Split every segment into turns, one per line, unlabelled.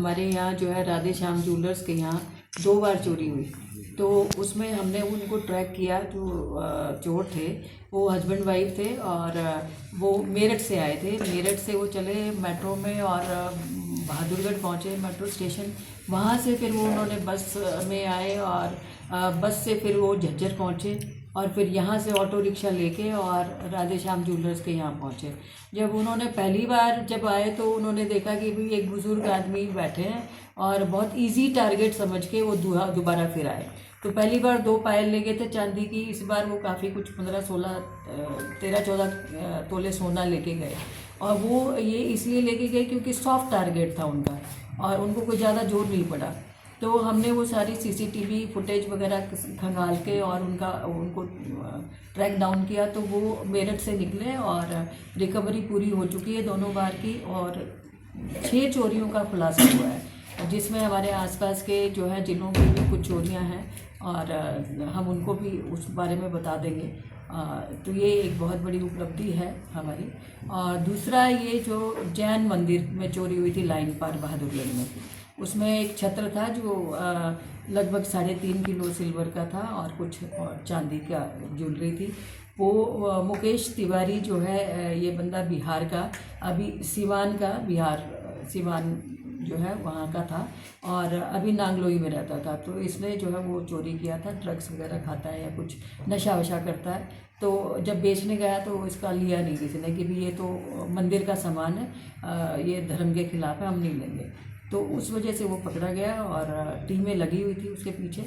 हमारे यहाँ जो है राधे श्याम ज्वेलर्स के यहाँ 2 बार चोरी हुई। तो उसमें हमने उनको ट्रैक किया। जो चोर थे वो हस्बैंड वाइफ थे और वो मेरठ से आए थे। मेरठ से वो चले मेट्रो में और बहादुरगढ़ पहुँचे मेट्रो स्टेशन। वहाँ से फिर वो उन्होंने बस में आए और बस से फिर वो झज्जर पहुँचे और फिर यहाँ से ऑटो रिक्शा लेके और राधे श्याम ज्वेलर्स के यहाँ पहुँचे। जब उन्होंने पहली बार जब आए तो उन्होंने देखा कि भाई एक बुज़ुर्ग आदमी बैठे हैं और बहुत इजी टारगेट समझ के वो दोबारा फिर आए। तो पहली बार 2 पायल ले गए थे चांदी की। इस बार वो काफ़ी कुछ 13-14 तोले सोना लेके गए और वो ये इसलिए लेके गए क्योंकि सॉफ्ट टारगेट था उनका और उनको कोई ज़्यादा जोर नहीं पड़ा। तो हमने वो सारी सीसीटीवी फुटेज वगैरह खंगाल के और उनको ट्रैक डाउन किया। तो वो मेरठ से निकले और रिकवरी पूरी हो चुकी है दोनों बार की और 6 चोरियों का खुलासा हुआ है, जिसमें हमारे आसपास के जो है जिलों की भी कुछ चोरियां हैं और हम उनको भी उस बारे में बता देंगे। तो ये एक बहुत बड़ी उपलब्धि है हमारी। और दूसरा ये जो जैन मंदिर में चोरी हुई थी लाइन पार बहादुरगढ़ में, उसमें एक छत्र था जो लगभग 3.5 किलो सिल्वर का था और कुछ चांदी का ज्वेलरी थी। वो मुकेश तिवारी जो है ये बंदा बिहार का, अभी सिवान जो है वहाँ का था और अभी नांगलोई में रहता था। तो इसने जो है वो चोरी किया था। ड्रग्स वगैरह खाता है या कुछ नशा वशा करता है। तो जब बेचने गया तो इसका लिया नहीं किसी ने कि भी ये तो मंदिर का सामान है, ये धर्म के खिलाफ है, हम नहीं लेंगे। तो उस वजह से वो पकड़ा गया और टीमें लगी हुई थी उसके पीछे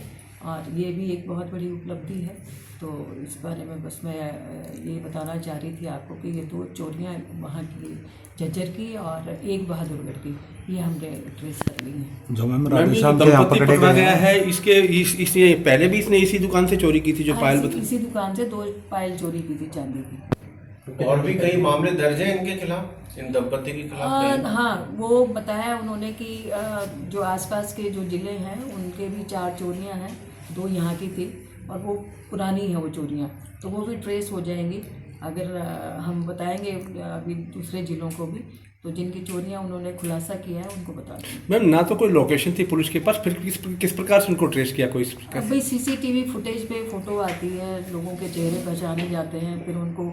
और ये भी एक बहुत बड़ी उपलब्धि है। तो इस बारे में बस मैं ये बताना चाह रही थी आपको कि ये 2 चोरियाँ वहाँ की झज्जर की और एक बहादुरगढ़ की, ये हमने ट्रेस कर ली है।
जो मैम राधे श्याम के यहाँ
पकड़ा गया है, इसने पहले भी इसने इसी दुकान से चोरी की थी जो पायल
इसी दुकान से 2 पायल चोरी की थी चांदी की।
और भी कई मामले दर्ज हैं इनके खिलाफ, इन दंपति के खिलाफ?
हाँ, वो बताया उन्होंने कि जो आसपास के जो ज़िले हैं उनके भी 4 चोरियां हैं, 2 यहाँ की थी और वो पुरानी हैं वो चोरियां, तो वो भी ट्रेस हो जाएंगी। अगर हम बताएंगे अभी दूसरे ज़िलों को भी, तो जिनकी चोरियां उन्होंने खुलासा किया है उनको बता देंगे।
मैम ना तो कोई लोकेशन थी पुलिस के पास, फिर किस प्रकार से उनको ट्रेस किया? कोई
भाई सीसीटीवी फुटेज पे फ़ोटो आती है, लोगों के चेहरे पहचाने जाते हैं, फिर उनको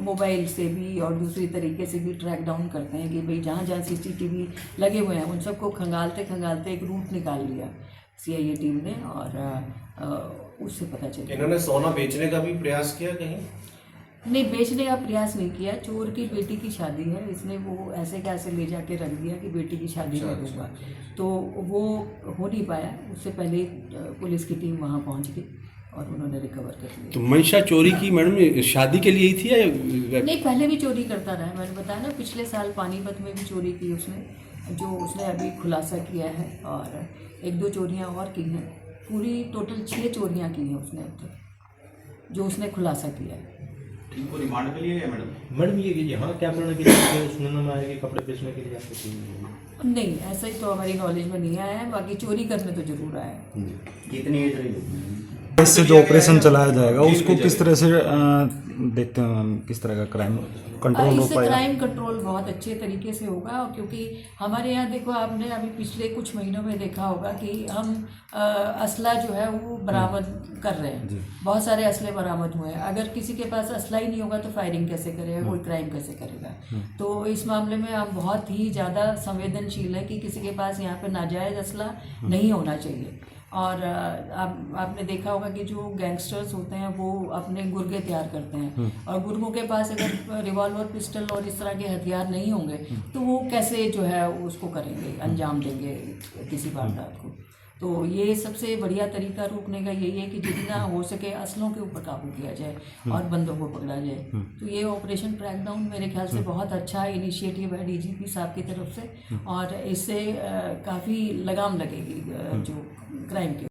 मोबाइल से भी और दूसरी तरीके से भी ट्रैक डाउन करते हैं कि भाई जहाँ जहाँ सीसीटीवी लगे हुए हैं उन सबको खंगालते एक रूट निकाल लिया सीआईए टीम ने और उससे पता चला।
इन्होंने सोना बेचने का भी प्रयास किया कहीं?
नहीं, बेचने का प्रयास नहीं किया। चोर की बेटी की शादी है, इसने वो ऐसे कैसे ले जाके रख दिया कि बेटी की शादी में दूंगा, तो वो हो नहीं पाया। उससे पहले पुलिस की टीम वहाँ पहुँच गई और उन्होंने रिकवर कर लिया।
तो मंशा चोरी की मैडम शादी के लिए ही थी या
नहीं, पहले भी चोरी करता रहा है। मैंने बताया ना, पिछले साल पानीपत में भी चोरी की उसने, जो उसने अभी खुलासा किया है और 1-2 चोरियाँ और की हैं। पूरी टोटल 6 चोरियाँ की हैं उसने अब तक, जो उसने खुलासा किया है।
इनको रिमांड पे लिया गया
मैडम ये यहाँ क्या करने के लिए सुनने में आया कि कपड़े बेचने के लिए आपको?
नहीं, ऐसा ही तो हमारी नॉलेज में नहीं आया है, बाकी चोरी करने तो जरूर आया है।
कितनी एज रही?
इससे जो ऑपरेशन चलाया जाएगा उसको किस तरह से देखते हैं मैम, किस तरह का क्राइम कंट्रोल हो
इससे
पाएगा?
क्राइम कंट्रोल बहुत अच्छे तरीके से होगा, क्योंकि हमारे यहाँ देखो, आपने अभी पिछले कुछ महीनों में देखा होगा कि हम असला जो है वो बरामद कर रहे हैं। बहुत सारे असले बरामद हुए हैं। अगर किसी के पास असला ही नहीं होगा तो फायरिंग कैसे करेगा, कोई क्राइम कैसे करेगा? तो इस मामले में हम बहुत ही ज़्यादा संवेदनशील है कि किसी के पास यहाँ पे नाजायज़ असला नहीं होना चाहिए। और आपने देखा होगा कि जो गैंगस्टर्स होते हैं वो अपने गुर्गे तैयार करते हैं और गुर्गों के पास अगर रिवॉल्वर, पिस्टल और इस तरह के हथियार नहीं होंगे तो वो कैसे जो है उसको करेंगे, अंजाम देंगे किसी वारदात को। तो ये सबसे बढ़िया तरीका रोकने का यही है कि जितना हो सके असलों के ऊपर काबू किया जाए और बंदों को पकड़ा जाए। तो ये ऑपरेशन ट्रैकडाउन मेरे ख्याल से बहुत अच्छा इनिशिएटिव है डीजीपी साहब की तरफ से और इससे काफ़ी लगाम लगेगी जो क्राइम के